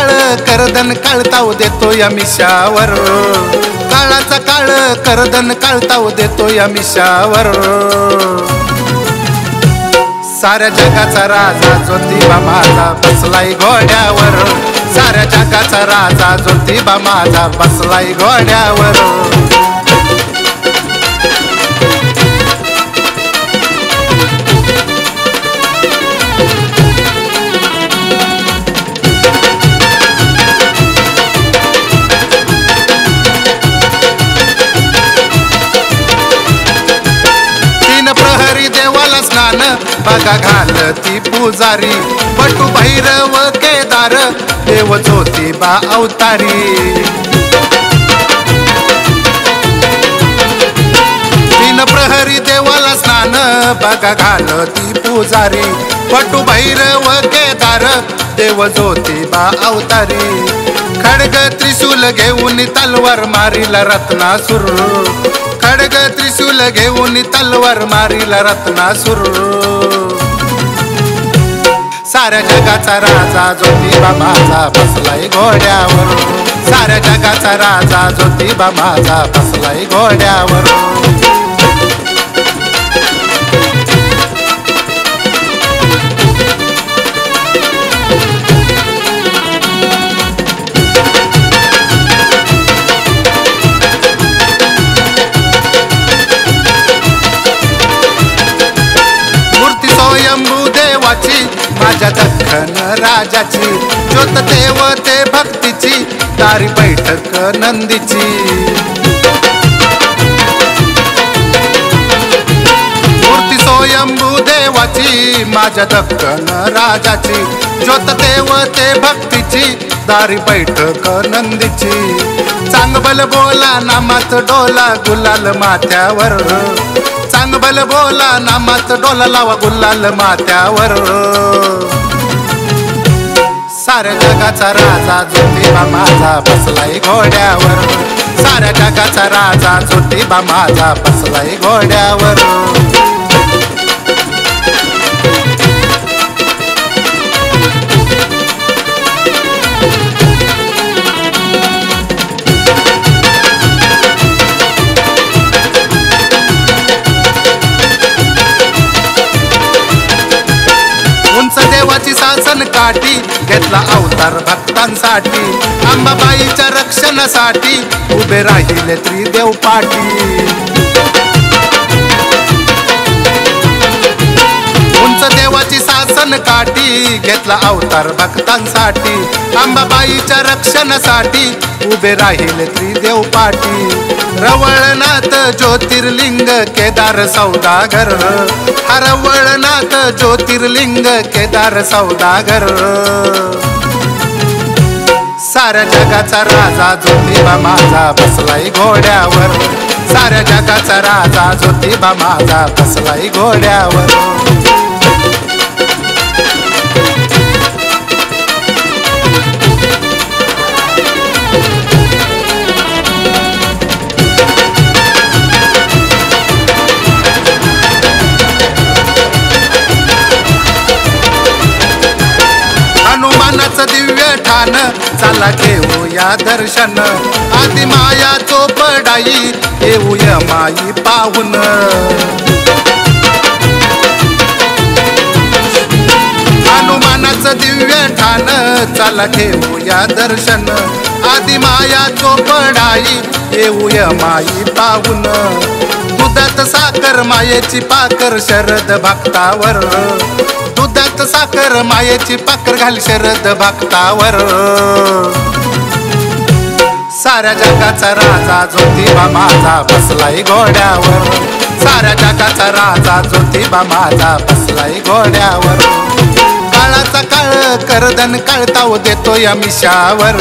काळ करदन काळताव देतो या मिशावर, काळाचा काळ करदन काळताव देतो या मिशावर. साऱ्या जगाचा राजा ज्योतिबा माझा बसलाय घोड्यावर, साऱ्या जगाचा राजा ज्योतिबा माझा बसलाय घोड्यावर. प्रहरी देवाला स्नान बघा घालती पुजारी, बटू भैरव केदार देव ज्योतिबा अवतारी. तीन प्रहरी देवाला स्नान बघा घालती पुजारी, बटू भैरव केदार देव ज्योतिबा अवतारी. खडग त्रिशूल घेऊन तलवार मारीला रत्नासुर, खडग त्रिशूल घेऊन तलवार मारीला रत्नासुर. साऱ्या जगाचा राजा ज्योतिबा माझा बसलाय घोड्यावर, साऱ्या जगाचा राजा ज्योतिबा माझा बसलाय घोड्यावर. माझ्या दख्खन राजाची ज्योत देवते भक्तीची, दारी बैठक नंदीची. मूर्ती स्वयंभू देवाची माझ्या दख्खन राजाची, ज्योत देवते भक्तीची, दारी बैठक नंदीची. चांगबल बोला नामात डोला गुलाल माथ्यावर, चांगबल बोला नामात डोला लावा गुलाल माथ्यावर. साऱ्या जगाचा राजा ज्योतिबा माझा बसलाय घोड्यावर, साऱ्या जगाचा राजा ज्योतिबा माझा बसलाय घोड्यावर. देवाची शासन काठी घेतला अवतार भक्तांसाठी, अंबाबाईच्या रक्षणासाठी उभे राहिले त्रिदेव पाठी. उंच देवाची शासन काठी घेतला अवतार भक्तांसाठी, अंबाबाईच्या रक्षणासाठी उभे राहिले त्रिदेव पाठी. रवळनाथ ज्योतिर्लिंग केदार सौदागर, रवळनाथ ज्योतिर्लिंग केदार सौदागर. साऱ्या जगाचा राजा ज्योतिबा माझा बसलाय घोड्यावर, साऱ्या जगाचा राजा ज्योतिबा माझा बसलाय घोड्यावर. हनुमानाचं दिव्य ठाण चला घेऊया दर्शन, आदि माया चोपडाई येऊया माई पाहून. हनुमानाचं दिव्य ठाण चला घेऊया दर्शन, आदि माया चोपडाई येऊया माई पाहून. दुधात साखर मायेची पाकर शरद भक्तावर, दुधात साखर मायेची पाकर घाल शरद भक्तावर. साऱ्या जगाचा राजा ज्योतिबा माझा बसलाय घोड्यावर, साऱ्या जगाचा राजा ज्योतिबा माझा बसलाय घोड्यावर. काळाचा काळ करदन काळताव देतो या मिशावर,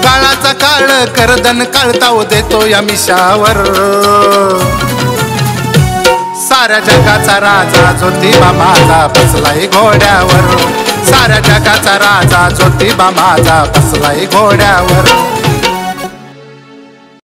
काळाचा काळ करदन काळताव देतो या मिशावर. साऱ्या जगाचा राजा ज्योतिबा माझा बसलाय घोड्यावर, साऱ्या जगाचा राजा ज्योतिबा माझा बसलाय घोड्यावर.